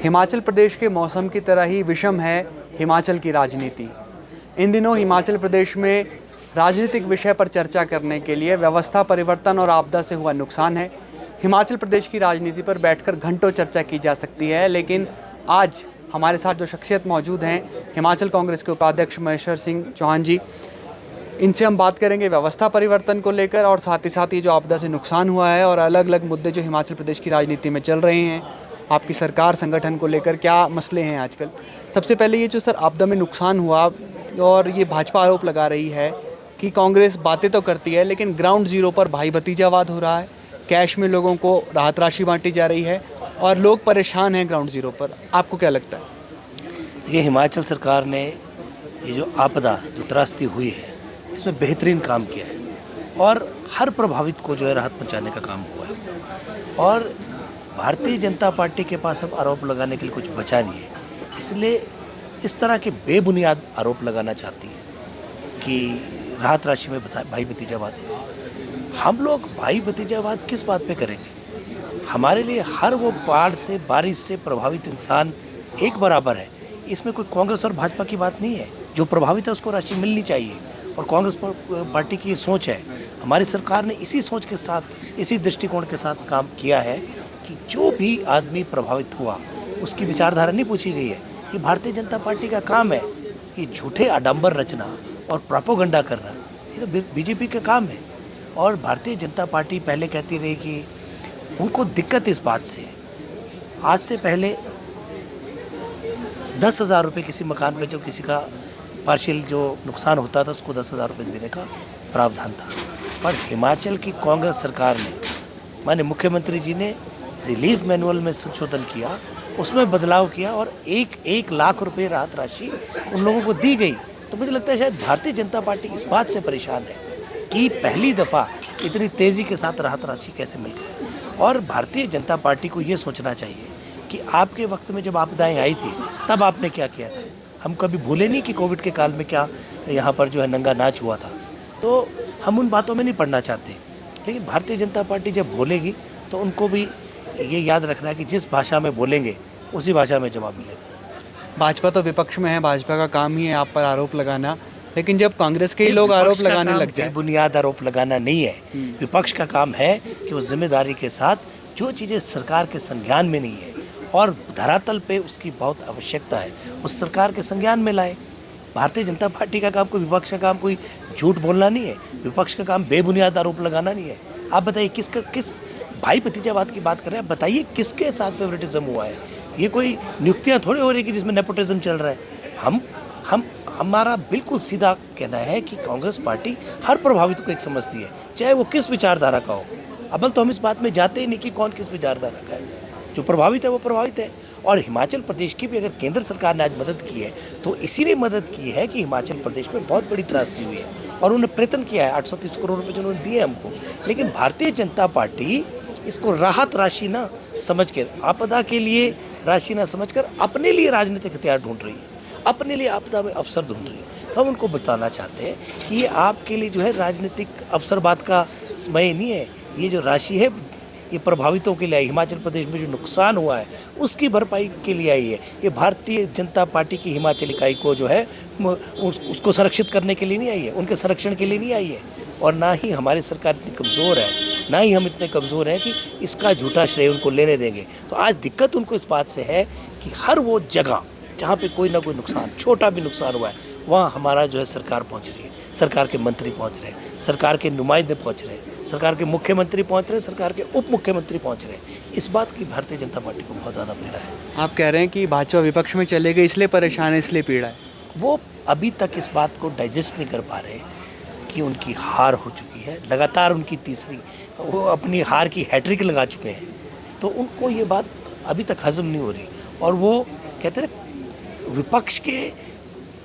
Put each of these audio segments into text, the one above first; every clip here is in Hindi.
हिमाचल प्रदेश के मौसम की तरह ही विषम है हिमाचल की राजनीति। इन दिनों हिमाचल प्रदेश में राजनीतिक विषय पर चर्चा करने के लिए व्यवस्था परिवर्तन और आपदा से हुआ नुकसान है। हिमाचल प्रदेश की राजनीति पर बैठकर घंटों चर्चा की जा सकती है, लेकिन आज हमारे साथ जो शख्सियत मौजूद हैं, हिमाचल कांग्रेस के उपाध्यक्ष महेश्वर सिंह चौहान जी, इनसे हम बात करेंगे व्यवस्था परिवर्तन को लेकर और साथ ही साथ ये जो आपदा से नुकसान हुआ है और अलग अलग मुद्दे जो हिमाचल प्रदेश की राजनीति में चल रहे हैं, आपकी सरकार संगठन को लेकर क्या मसले हैं आजकल। सबसे पहले ये जो सर आपदा में नुकसान हुआ और ये भाजपा आरोप लगा रही है कि कांग्रेस बातें तो करती है लेकिन ग्राउंड ज़ीरो पर भाई भतीजावाद हो रहा है, कैश में लोगों को राहत राशि बांटी जा रही है और लोग परेशान हैं ग्राउंड ज़ीरो पर। आपको क्या लगता है? देखिए, हिमाचल सरकार ने ये जो आपदा जो त्रासदी हुई है इसमें बेहतरीन काम किया है और हर प्रभावित को जो है राहत पहुंचाने का काम हुआ है। और भारतीय जनता पार्टी के पास अब आरोप लगाने के लिए कुछ बचा नहीं है, इसलिए इस तरह के बेबुनियाद आरोप लगाना चाहती है कि राहत राशि में भाई भतीजावाद है। हम लोग भाई भतीजावाद किस बात पे करेंगे? हमारे लिए हर वो बाढ़ से बारिश से प्रभावित इंसान एक बराबर है। इसमें कोई कांग्रेस और भाजपा की बात नहीं है। जो प्रभावित है उसको राशि मिलनी चाहिए और कांग्रेस पार्टी की ये सोच है। हमारी सरकार ने इसी सोच के साथ, इसी दृष्टिकोण के साथ काम किया है कि जो भी आदमी प्रभावित हुआ उसकी विचारधारा नहीं पूछी गई है। ये भारतीय जनता पार्टी का काम है कि झूठे आडंबर रचना और प्रोपेगेंडा करना, ये तो बीजेपी का काम है। और भारतीय जनता पार्टी पहले कहती रही कि उनको दिक्कत इस बात से है, आज से पहले 10,000 रुपये किसी मकान में जो किसी का पार्शियल जो नुकसान होता था उसको 10,000 रुपये देने का प्रावधान था। पर हिमाचल की कांग्रेस सरकार ने, माननीय मुख्यमंत्री जी ने रिलीफ मैनुअल में संशोधन किया, उसमें बदलाव किया और 1 लाख रुपए राहत राशि उन लोगों को दी गई। तो मुझे लगता है शायद भारतीय जनता पार्टी इस बात से परेशान है कि पहली दफ़ा इतनी तेज़ी के साथ राहत राशि कैसे मिल गई। और भारतीय जनता पार्टी को ये सोचना चाहिए कि आपके वक्त में जब आपदाएँ आई थी तब आपने क्या किया था। हम कभी भूले नहीं कि कोविड के काल में क्या यहाँ पर जो है नंगा नाच हुआ था। तो हम उन बातों में नहीं पढ़ना चाहते, लेकिन भारतीय जनता पार्टी जब बोलेगी तो उनको भी ये याद रखना है कि जिस भाषा में बोलेंगे उसी भाषा में जवाब मिलेगा। भाजपा तो विपक्ष में है, भाजपा का काम ही है आप पर आरोप लगाना, लेकिन जब कांग्रेस के ही लोग आरोप लगाने लग जाए। बुनियाद आरोप लगाना नहीं है। विपक्ष का काम है कि वो जिम्मेदारी के साथ जो चीज़ें सरकार के संज्ञान में नहीं है और धरातल पे उसकी बहुत आवश्यकता है उस सरकार के संज्ञान में लाए। भारतीय जनता पार्टी का काम, कोई विपक्ष का काम कोई झूठ बोलना नहीं है। विपक्ष का काम बेबुनियाद आरोप लगाना नहीं है। आप बताइए किस भाई भतीजावाद की बात कर रहे हैं, आप बताइए किसके साथ फेवरेटिज्म हुआ है? ये कोई नियुक्तियाँ थोड़ी हो रही कि जिसमें नेपोटिज्म चल रहा है। हमारा बिल्कुल सीधा कहना है कि कांग्रेस पार्टी हर प्रभावित को एक समझती है, चाहे वो किस विचारधारा का हो। अव्वल तो हम इस बात में जाते ही नहीं कि कौन किस विचारधारा का है। जो प्रभावित है वो प्रभावित है। और हिमाचल प्रदेश की भी अगर केंद्र सरकार ने आज मदद की है तो इसीलिए मदद की है कि हिमाचल प्रदेश में बहुत बड़ी त्रासदी हुई है और उन्होंने प्रयत्न किया है। 830 करोड़ रुपये जो उन्होंने दिए हमको, लेकिन भारतीय जनता पार्टी इसको राहत राशि ना समझ कर, आपदा के लिए राशि ना समझ कर अपने लिए राजनीतिक हथियार ढूंढ रही है, अपने लिए आपदा में अवसर ढूंढ रही है। तो हम उनको बताना चाहते हैं कि ये आपके लिए जो है राजनीतिक अवसरवाद का समय नहीं है। ये जो राशि है ये प्रभावितों के लिए आई, हिमाचल प्रदेश में जो नुकसान हुआ है उसकी भरपाई के लिए आई है। ये भारतीय जनता पार्टी की हिमाचल इकाई को जो है उसको संरक्षित करने के लिए नहीं आई है, उनके संरक्षण के लिए नहीं आई है। और ना ही हमारी सरकार इतनी कमज़ोर है, ना ही हम इतने कमज़ोर हैं कि इसका झूठा श्रेय उनको लेने देंगे। तो आज दिक्कत उनको इस बात से है कि हर वो जगह जहाँ पे कोई ना कोई नुकसान, छोटा भी नुकसान हुआ है, वहाँ हमारा जो है सरकार पहुँच रही है, सरकार के मंत्री पहुँच रहे हैं, सरकार के नुमाइंदे पहुँच रहे हैं, सरकार के मुख्यमंत्री पहुँच रहे हैं, सरकार के उप मुख्यमंत्री पहुँच रहे हैं। इस बात की भारतीय जनता पार्टी को बहुत ज़्यादा पीड़ा है। आप कह रहे हैं कि भाजपा विपक्ष में चले गए इसलिए परेशान है, इसलिए पीड़ा है। वो अभी तक इस बात को डाइजेस्ट नहीं कर पा रहे कि उनकी हार हो चुकी है। लगातार उनकी तीसरी, वो अपनी हार की हैट्रिक लगा चुके हैं, तो उनको ये बात अभी तक हजम नहीं हो रही। और वो कहते हैं विपक्ष के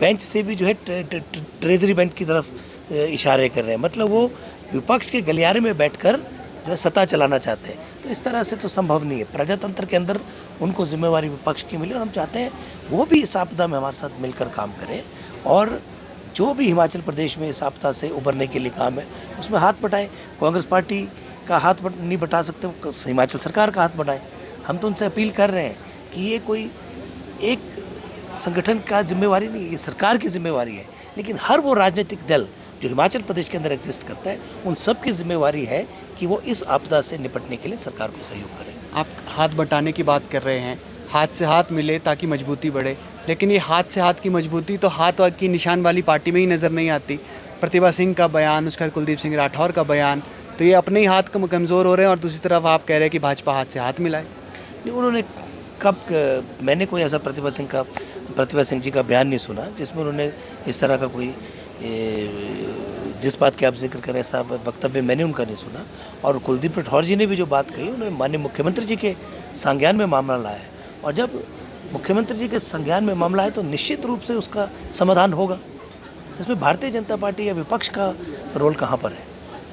बेंच से भी जो है ट्रेजरी बेंच की तरफ इशारे कर रहे हैं, मतलब वो विपक्ष के गलियारे में बैठकर जो है सत्ता चलाना चाहते हैं। तो इस तरह से तो संभव नहीं है। प्रजातंत्र के अंदर उनको जिम्मेवारी विपक्ष की मिले और हम चाहते हैं वो भी इस आपदा में हमारे साथ मिलकर काम करें और जो भी हिमाचल प्रदेश में इस आपदा से उभरने के लिए काम है उसमें हाथ बटाएं। कांग्रेस पार्टी का हाथ नहीं बटा सकते, हिमाचल सरकार का हाथ बढ़ाएं। हम तो उनसे अपील कर रहे हैं कि ये कोई एक संगठन का जिम्मेवारी नहीं है, ये सरकार की जिम्मेवारी है। लेकिन हर वो राजनीतिक दल जो हिमाचल प्रदेश के अंदर एग्जिस्ट करता है, उन सब की जिम्मेवारी है कि वो इस आपदा से निपटने के लिए सरकार को सहयोग करें। आप हाथ बटाने की बात कर रहे हैं, हाथ से हाथ मिले ताकि मजबूती बढ़े, लेकिन ये हाथ से हाथ की मजबूती तो हाथ की निशान वाली पार्टी में ही नज़र नहीं आती। प्रतिभा सिंह का बयान, उसके बाद कुलदीप सिंह राठौर का बयान, तो ये अपने ही हाथ कमज़ोर हो रहे हैं और दूसरी तरफ आप कह रहे हैं कि भाजपा हाथ से हाथ मिलाए। नहीं, उन्होंने मैंने कोई ऐसा प्रतिभा सिंह जी का बयान नहीं सुना जिसमें उन्होंने इस तरह का कोई जिस बात की आप जिक्र करें ऐसा वक्तव्य मैंने उनका नहीं सुना। और कुलदीप राठौर जी ने भी जो बात कही, उन्होंने माननीय मुख्यमंत्री जी के संज्ञान में मामला लाया है, और जब मुख्यमंत्री जी के संज्ञान में मामला है तो निश्चित रूप से उसका समाधान होगा। तो इसमें भारतीय जनता पार्टी या विपक्ष का रोल कहाँ पर है?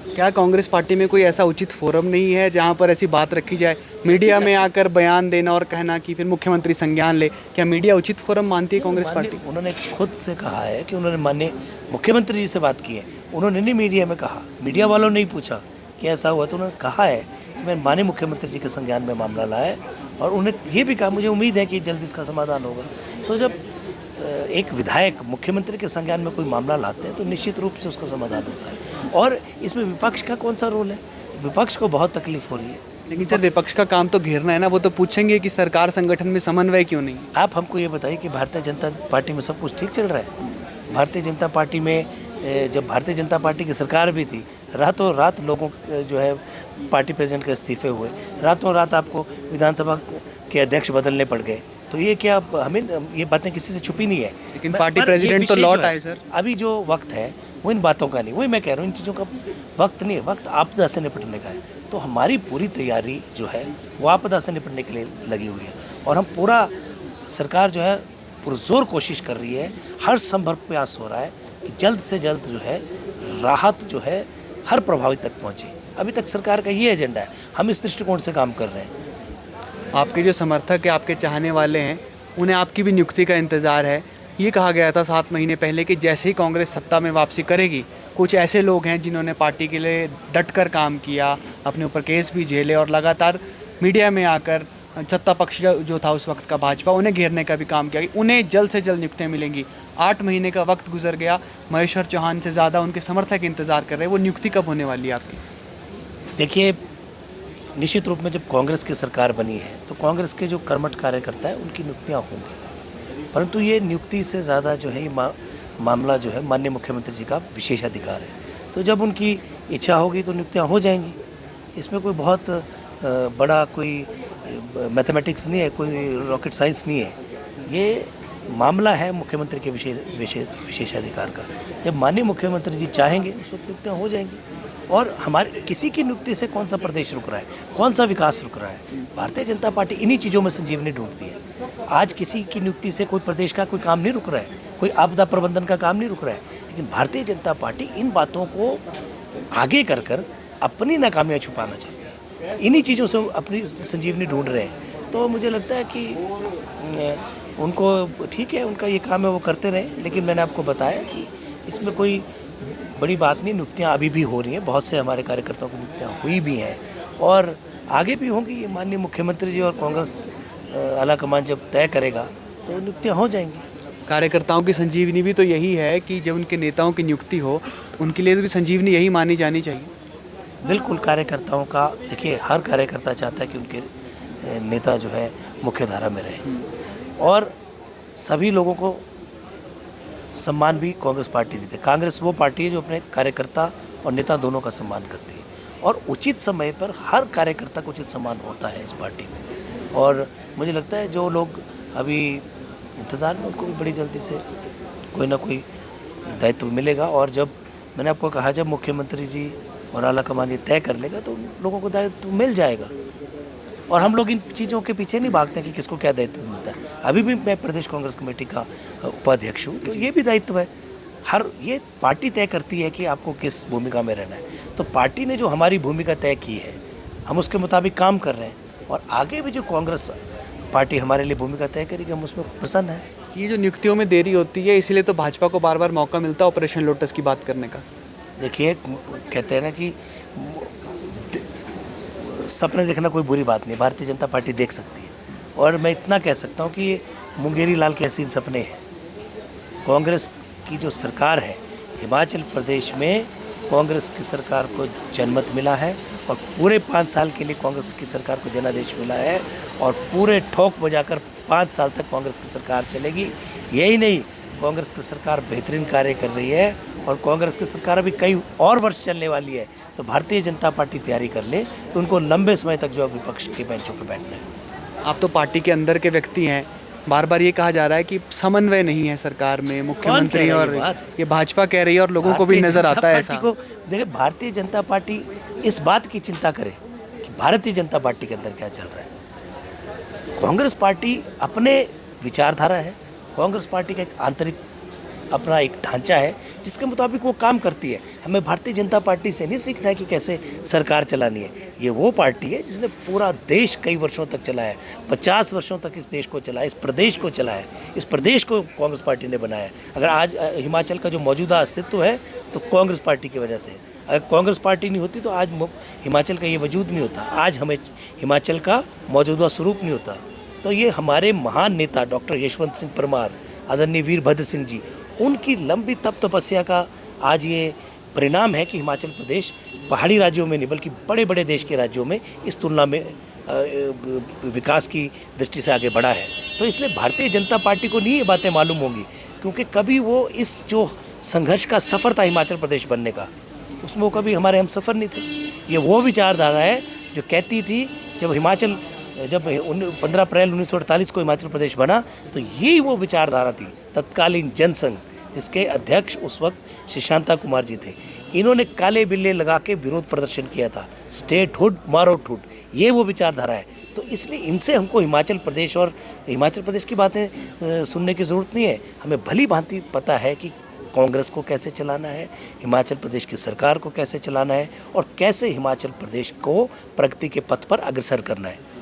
क्या कांग्रेस पार्टी में कोई ऐसा उचित फोरम नहीं है जहां पर ऐसी बात रखी जाए, मीडिया में आकर बयान देना और कहना कि फिर मुख्यमंत्री संज्ञान ले? क्या मीडिया उचित फोरम मानती है कांग्रेस पार्टी? उन्होंने खुद से कहा है कि उन्होंने माननीय मुख्यमंत्री जी से बात की है। उन्होंने नहीं मीडिया में कहा, मीडिया वालों ने नहीं पूछा कि ऐसा हुआ, तो उन्होंने कहा है कि मैं माननीय मुख्यमंत्री जी के संज्ञान में मामला लाया है, और उन्होंने ये भी कहा मुझे उम्मीद है कि जल्द इसका समाधान होगा। तो जब एक विधायक मुख्यमंत्री के संज्ञान में कोई मामला लाते हैं तो निश्चित रूप से उसका समाधान होता है। और इसमें विपक्ष का कौन सा रोल है? विपक्ष को बहुत तकलीफ हो रही है। लेकिन सर, विपक्ष का काम तो घेरना है ना, वो तो पूछेंगे कि सरकार संगठन में समन्वय क्यों नहीं? आप हमको ये बताइए कि भारतीय जनता पार्टी में सब कुछ ठीक चल रहा है? भारतीय जनता पार्टी में जब भारतीय जनता पार्टी की सरकार भी थी, रातों रात लोगों जो है पार्टी प्रेसिडेंट के इस्तीफे हुए, रातों रात आपको विधानसभा के अध्यक्ष बदलने पड़ गए। तो ये क्या हमें ये बातें किसी से छुपी नहीं है? लेकिन पार्टी प्रेसिडेंट तो लौट आए सर। अभी जो वक्त है वो इन बातों का नहीं, वही मैं कह रहा हूँ, इन चीज़ों का वक्त नहीं है, वक्त आपदा से निपटने का है। तो हमारी पूरी तैयारी जो है वो आपदा से निपटने के लिए लगी हुई है, और हम पूरा सरकार जो है पुरजोर कोशिश कर रही है, हर संभव प्रयास हो रहा है कि जल्द से जल्द जो है राहत जो है हर प्रभावित तक पहुँचे। अभी तक सरकार का ये एजेंडा है, हम इस दृष्टिकोण से काम कर रहे हैं। आपके जो समर्थक है, आपके चाहने वाले हैं, उन्हें आपकी भी नियुक्ति का इंतज़ार है। ये कहा गया था 7 महीने पहले कि जैसे ही कांग्रेस सत्ता में वापसी करेगी, कुछ ऐसे लोग हैं जिन्होंने पार्टी के लिए डट कर काम किया, अपने ऊपर केस भी झेले और लगातार मीडिया में आकर सत्ता पक्ष जो था उस वक्त का भाजपा, उन्हें घेरने का भी काम किया, उन्हें जल्द से जल्द नियुक्तियाँ मिलेंगी। 8 महीने का वक्त गुजर गया, महेश्वर चौहान से ज़्यादा उनके समर्थक इंतज़ार कर रहे हैं। वो नियुक्ति कब होने वाली है आपकी? देखिए, निश्चित रूप में जब कांग्रेस की सरकार बनी है तो कांग्रेस के जो कर्मठ कार्यकर्ता है उनकी नियुक्तियाँ होंगी, परंतु ये नियुक्ति से ज़्यादा जो है ये मामला जो है माननीय मुख्यमंत्री जी का विशेषाधिकार है। तो जब उनकी इच्छा होगी तो नियुक्तियाँ हो जाएंगी। इसमें कोई बहुत बड़ा कोई मैथमेटिक्स नहीं है, कोई रॉकेट साइंस नहीं है। ये मामला है मुख्यमंत्री के विशेषाधिकार का। जब माननीय मुख्यमंत्री जी चाहेंगे उस वक्त नियुक्तियाँ हो जाएंगी। और हमारे किसी की नियुक्ति से कौन सा प्रदेश रुक रहा है, कौन सा विकास रुक रहा है? भारतीय जनता पार्टी इन्हीं चीज़ों में संजीवनी ढूंढती है। आज किसी की नियुक्ति से कोई प्रदेश का कोई काम नहीं रुक रहा है, कोई आपदा प्रबंधन का काम नहीं रुक रहा है, लेकिन भारतीय जनता पार्टी इन बातों को आगे कर अपनी नाकामियाँ छुपाना चाहती है। इन्हीं चीज़ों से अपनी संजीवनी ढूंढ रहे हैं। तो मुझे लगता है कि उनको ठीक है, उनका ये काम है, वो करते रहें। लेकिन मैंने आपको बताया कि इसमें कोई बड़ी बात नहीं, नियुक्तियाँ अभी भी हो रही हैं, बहुत से हमारे कार्यकर्ताओं की नियुक्तियाँ हुई भी हैं और आगे भी होंगी। ये माननीय मुख्यमंत्री जी और कांग्रेस आलाकमान जब तय करेगा तो नियुक्तियाँ हो जाएंगी। कार्यकर्ताओं की संजीवनी भी तो यही है कि जब उनके नेताओं की नियुक्ति हो उनके लिए भी संजीवनी यही मानी जानी चाहिए। बिल्कुल, कार्यकर्ताओं का देखिए, हर कार्यकर्ता चाहता है कि उनके नेता जो है मुख्य धारा में रहे, और सभी लोगों को सम्मान भी कांग्रेस पार्टी देती है। कांग्रेस वो पार्टी है जो अपने कार्यकर्ता और नेता दोनों का सम्मान करती है, और उचित समय पर हर कार्यकर्ता को उचित सम्मान होता है इस पार्टी में। और मुझे लगता है जो लोग अभी इंतज़ार में, उनको भी बड़ी जल्दी से कोई ना कोई दायित्व मिलेगा। और जब मैंने आपको कहा, जब मुख्यमंत्री जी और आलाकमान ये तय कर लेगा तो उन लोगों को दायित्व मिल जाएगा। और हम लोग इन चीज़ों के पीछे नहीं भागते हैं कि किसको क्या दायित्व मिलता है। अभी भी मैं प्रदेश कांग्रेस कमेटी का उपाध्यक्ष हूँ, तो ये भी दायित्व है। ये पार्टी तय करती है कि आपको किस भूमिका में रहना है। तो पार्टी ने जो हमारी भूमिका तय की है, हम उसके मुताबिक काम कर रहे हैं, और आगे भी जो कांग्रेस पार्टी हमारे लिए भूमिका तय करेगी, हम उसमें प्रसन्न हैं। ये जो नियुक्तियों में देरी होती है, इसलिए तो भाजपा को बार बार मौका मिलता है ऑपरेशन लोटस की बात करने का। देखिए, कहते हैं ना कि सपने देखना कोई बुरी बात नहीं, भारतीय जनता पार्टी देख सकती है। और मैं इतना कह सकता हूँ कि ये मुंगेरी लाल के हसीन सपने हैं। कांग्रेस की जो सरकार है हिमाचल प्रदेश में, कांग्रेस की सरकार को जनमत मिला है और पूरे 5 साल के लिए कांग्रेस की सरकार को जनादेश मिला है और पूरे ठोक बजाकर 5 साल तक कांग्रेस की सरकार चलेगी। यही नहीं, कांग्रेस की सरकार बेहतरीन कार्य कर रही है और कांग्रेस की सरकार अभी कई और वर्ष चलने वाली है। तो भारतीय जनता पार्टी तैयारी कर ले कि उनको लंबे समय तक जो विपक्ष के बेंचों पर बैठना है। आप तो पार्टी के अंदर के व्यक्ति हैं, बार बार ये कहा जा रहा है कि समन्वय नहीं है सरकार में, मुख्यमंत्री और ये भाजपा कह रही है और लोगों को भी नजर आता है ऐसा। देखिए, भारतीय जनता पार्टी इस बात की चिंता करे कि भारतीय जनता पार्टी के अंदर क्या चल रहा है। कांग्रेस पार्टी अपने विचारधारा है, कांग्रेस पार्टी का एक आंतरिक अपना एक ढांचा है जिसके मुताबिक वो काम करती है। हमें भारतीय जनता पार्टी से नहीं सीखना है कि कैसे सरकार चलानी है। ये वो पार्टी है जिसने पूरा देश कई वर्षों तक चलाया है, 50 वर्षों तक इस देश को चलाया, इस प्रदेश को चलाया, इस प्रदेश को कांग्रेस पार्टी ने बनाया। अगर आज हिमाचल का जो मौजूदा अस्तित्व है तो कांग्रेस पार्टी की वजह से। अगर कांग्रेस पार्टी नहीं होती तो आज हिमाचल का ये वजूद नहीं होता, आज हमें हिमाचल का मौजूदा स्वरूप नहीं होता। तो ये हमारे महान नेता डॉक्टर यशवंत सिंह परमार, आदरणीय वीरभद्र सिंह जी, उनकी लंबी तप तपस्या का आज ये परिणाम है कि हिमाचल प्रदेश पहाड़ी राज्यों में नहीं बल्कि बड़े बड़े देश के राज्यों में इस तुलना में विकास की दृष्टि से आगे बढ़ा है। तो इसलिए भारतीय जनता पार्टी को नहीं ये बातें मालूम होंगी, क्योंकि कभी वो इस जो संघर्ष का सफ़र था हिमाचल प्रदेश बनने का, उसमें वो कभी हमारे हम सफ़र नहीं थे। ये वो विचारधारा है जो कहती थी जब 15 अप्रैल 1948 को हिमाचल प्रदेश बना तो यही वो विचारधारा थी। तत्कालीन जनसंघ जिसके अध्यक्ष उस वक्त श्री शांता कुमार जी थे, इन्होंने काले बिल्ले लगा के विरोध प्रदर्शन किया था, स्टेटहुड मारोटहुड, ये वो विचारधारा है। तो इसलिए इनसे हमको हिमाचल प्रदेश की बातें सुनने की ज़रूरत नहीं है। हमें भली भांति पता है कि कांग्रेस को कैसे चलाना है, हिमाचल प्रदेश की सरकार को कैसे चलाना है और कैसे हिमाचल प्रदेश को प्रगति के पथ पर अग्रसर करना है।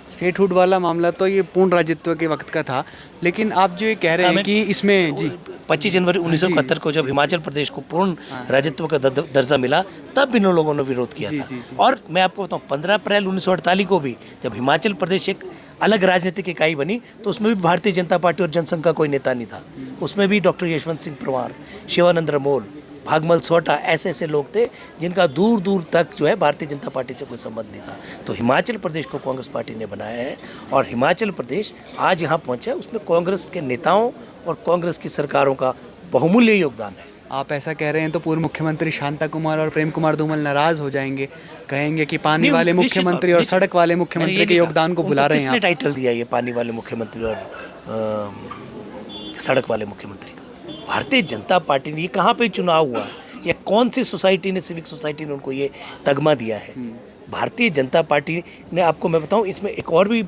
स्टेटहुड वाला मामला तो ये पूर्ण राज्यत्व के वक्त का था, लेकिन आप जो ये कह रहे हैं कि इसमें जी 25 जनवरी 1971 को जब हिमाचल प्रदेश को पूर्ण राज्यत्व का दर्जा मिला तब इन लोगों ने विरोध किया था। और मैं आपको बताऊं 15 अप्रैल 1948 को भी जब हिमाचल प्रदेश एक अलग राजनीतिक इकाई बनी तो उसमें भी भारतीय जनता पार्टी और जनसंघ का कोई नेता नहीं था। उसमें भी डॉक्टर यशवंत सिंह परमार, शिवानंद रमोल, भागमल सोटा ऐसे लोग थे जिनका दूर दूर तक जो है भारतीय जनता पार्टी से कोई संबंध नहीं था। तो हिमाचल प्रदेश को कांग्रेस पार्टी ने बनाया है और हिमाचल प्रदेश आज यहाँ पहुँचा है, उसमें कांग्रेस के नेताओं और कांग्रेस की सरकारों का बहुमूल्य योगदान है। आप ऐसा कह रहे हैं तो पूर्व मुख्यमंत्री शांता कुमार और प्रेम कुमार धूमल नाराज हो जाएंगे, कहेंगे कि पानी वाले मुख्यमंत्री और सड़क वाले मुख्यमंत्री के योगदान को भुला रहे हैं। किसने टाइटल दिया ये पानी वाले मुख्यमंत्री और सड़क वाले मुख्यमंत्री का? भारतीय जनता पार्टी ने, ये कहाँ पे चुनाव हुआ है या कौन सी सोसाइटी ने, सिविक सोसाइटी ने उनको ये तगमा दिया है? भारतीय जनता पार्टी ने, आपको मैं बताऊं, इसमें एक और भी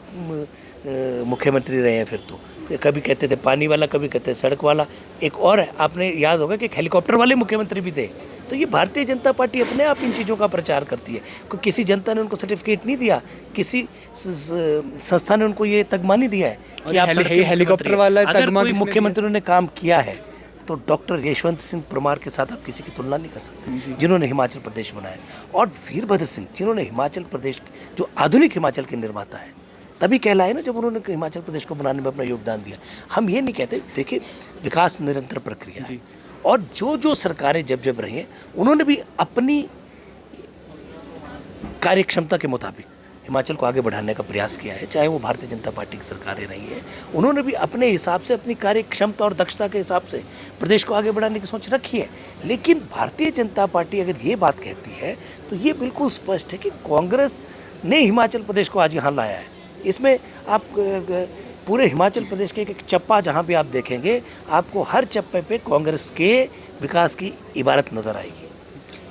मुख्यमंत्री रहे हैं। फिर तो कभी कहते थे पानी वाला, कभी कहते थे सड़क वाला, एक और है, आपने याद होगा कि हेलीकॉप्टर वाले मुख्यमंत्री भी थे। तो ये भारतीय जनता पार्टी अपने आप इन चीज़ों का प्रचार करती है। किसी जनता ने उनको सर्टिफिकेट नहीं दिया, किसी संस्था ने उनको ये तगमा नहीं दिया है कि आप हेलीकॉप्टर वाला तगमा। कोई मुख्यमंत्री ने काम किया है तो डॉक्टर यशवंत सिंह परमार के साथ आप किसी की तुलना नहीं कर सकते, जिन्होंने हिमाचल प्रदेश बनाया, और वीरभद्र सिंह जिन्होंने हिमाचल प्रदेश, जो आधुनिक हिमाचल के निर्माता है, तभी कहलाए ना जब उन्होंने हिमाचल प्रदेश को बनाने में अपना योगदान दिया। हम ये नहीं कहते, देखिए विकास निरंतर प्रक्रिया है और जो सरकारें जब रही हैं उन्होंने भी अपनी कार्यक्षमता के मुताबिक हिमाचल को आगे बढ़ाने का प्रयास किया है। चाहे वो भारतीय जनता पार्टी की सरकारें रही है, उन्होंने भी अपने हिसाब से, अपनी कार्य क्षमता और दक्षता के हिसाब से प्रदेश को आगे बढ़ाने की सोच रखी है। लेकिन भारतीय जनता पार्टी अगर ये बात कहती है तो ये बिल्कुल स्पष्ट है कि कांग्रेस ने हिमाचल प्रदेश को आज यहाँ लाया है। इसमें आप पूरे हिमाचल प्रदेश के एक चप्पा जहाँ भी आप देखेंगे, आपको हर चप्पे पे कांग्रेस के विकास की इबारत नज़र आएगी।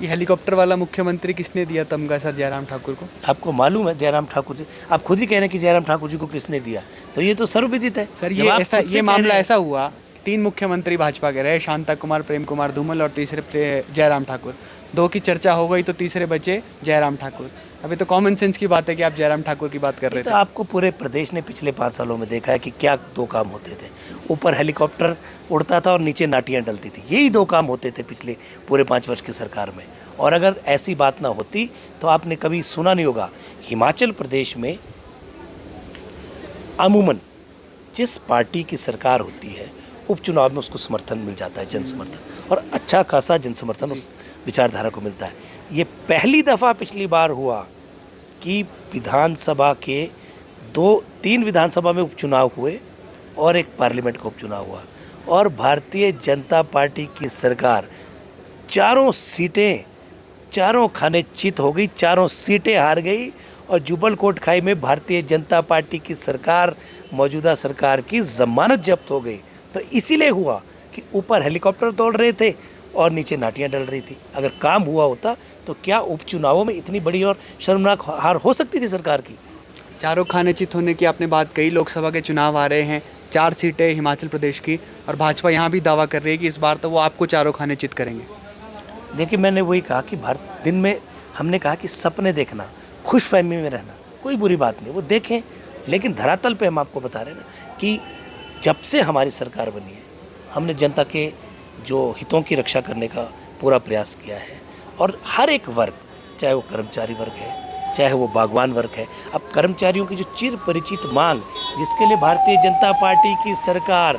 ये हेलीकॉप्टर वाला मुख्यमंत्री किसने दिया तमगा सर जयराम ठाकुर को? आपको मालूम है जयराम ठाकुर जी, आप खुद ही कह रहे हैं कि जयराम ठाकुर जी को किसने दिया, तो ये तो सर्वविदित है सर। ये मामला ऐसा हुआ, 3 मुख्यमंत्री भाजपा के रहे, शांता कुमार, प्रेम कुमार धूमल और तीसरे जयराम ठाकुर। 2 की चर्चा हो गई तो तीसरे बचे जयराम ठाकुर। अभी तो कॉमन सेंस की बात है कि आप जयराम ठाकुर की बात कर रहे थे। तो आपको पूरे प्रदेश ने पिछले 5 सालों में देखा है कि क्या 2 काम होते थे, ऊपर हेलीकॉप्टर उड़ता था और नीचे नाटियाँ डलती थी। यही 2 काम होते थे पिछले पूरे 5 वर्ष की सरकार में। और अगर ऐसी बात ना होती तो आपने कभी सुना नहीं होगा हिमाचल प्रदेश में अमूमन जिस पार्टी की सरकार होती है उपचुनाव में उसको समर्थन मिल जाता है, जन समर्थन, और अच्छा खासा जन समर्थन उस विचारधारा को मिलता है। ये पहली दफ़ा पिछली बार हुआ कि विधानसभा के 2-3 विधानसभा में उपचुनाव हुए और एक पार्लियामेंट का उपचुनाव हुआ, और भारतीय जनता पार्टी की सरकार चारों खाने चित हो गई, चारों सीटें हार गई, और जुबल कोटखाई में भारतीय जनता पार्टी की सरकार, मौजूदा सरकार की जमानत जब्त हो गई। तो इसीलिए हुआ कि ऊपर हेलीकॉप्टर दौड़ रहे थे और नीचे नाटियां डल रही थी। अगर काम हुआ होता तो क्या उपचुनावों में इतनी बड़ी और शर्मनाक हार हो सकती थी सरकार की? चारों खाने चित होने की आपने बात कही। लोकसभा के चुनाव आ रहे हैं, 4 सीटें हिमाचल प्रदेश की, और भाजपा यहाँ भी दावा कर रही है कि इस बार तो वो आपको चारों खाने चित करेंगे। देखिए, मैंने वही कहा कि दिन में हमने कहा कि सपने देखना, खुशफहमी में रहना कोई बुरी बात नहीं, वो देखें, लेकिन धरातल पे हम आपको बता रहे हैं ना कि जब से हमारी सरकार बनी है हमने जनता के जो हितों की रक्षा करने का पूरा प्रयास किया है, और हर एक वर्ग, चाहे वो कर्मचारी वर्ग है, चाहे वो बागवान वर्ग है। अब कर्मचारियों की जो चिर परिचित मांग, जिसके लिए भारतीय जनता पार्टी की सरकार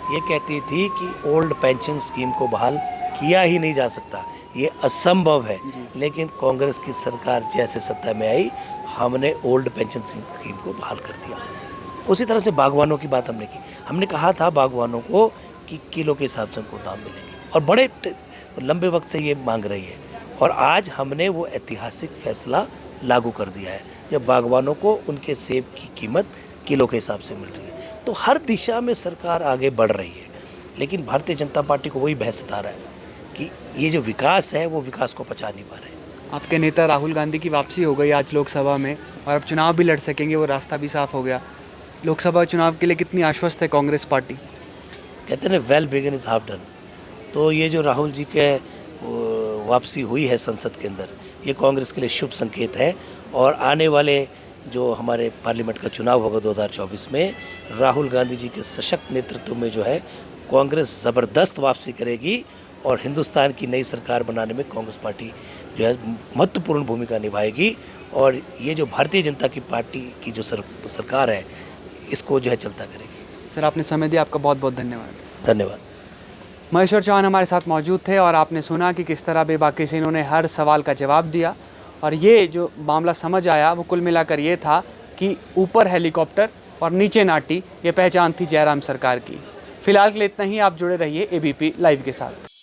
ये कहती थी कि ओल्ड पेंशन स्कीम को बहाल किया ही नहीं जा सकता, ये असंभव है, लेकिन कांग्रेस की सरकार जैसे सत्ता में आई हमने ओल्ड पेंशन स्कीम को बहाल कर दिया। उसी तरह से बागवानों की बात हमने की। हमने कहा था बागवानों को कि किलो के हिसाब से उनको दाम मिलेंगे, और बड़े लंबे वक्त से ये मांग रही है, और आज हमने वो ऐतिहासिक फैसला लागू कर दिया है जब बागवानों को उनके सेब की कीमत किलो के हिसाब से मिल रही है। तो हर दिशा में सरकार आगे बढ़ रही है, लेकिन भारतीय जनता पार्टी को वही बहस सता रहा है कि ये जो विकास है वो विकास को पचा नहीं पा रहे। आपके नेता राहुल गांधी की वापसी हो गई आज लोकसभा में, और अब चुनाव भी लड़ सकेंगे, वो रास्ता भी साफ हो गया। लोकसभा चुनाव के लिए कितनी आश्वस्त है कांग्रेस पार्टी? कहते हैं well begin is half done. तो ये जो राहुल जी के वापसी हुई है संसद के अंदर, ये कांग्रेस के लिए शुभ संकेत है, और आने वाले जो हमारे पार्लियामेंट का चुनाव होगा 2024 में, राहुल गांधी जी के सशक्त नेतृत्व में जो है कांग्रेस ज़बरदस्त वापसी करेगी, और हिंदुस्तान की नई सरकार बनाने में कांग्रेस पार्टी जो है महत्वपूर्ण भूमिका निभाएगी, और ये जो भारतीय जनता की पार्टी की जो सरकार है इसको जो है चलता करेगी। सर, आपने समय दिया, आपका बहुत बहुत धन्यवाद। धन्यवाद। महेश्वर चौहान हमारे साथ मौजूद थे, और आपने सुना कि किस तरह बेबाकी से इन्होंने हर सवाल का जवाब दिया, और ये जो मामला समझ आया वो कुल मिलाकर ये था कि ऊपर हेलीकॉप्टर और नीचे नाटी, ये पहचान थी जयराम सरकार की। फिलहाल के लिए इतना ही। आप जुड़े रहिए ABP लाइव के साथ।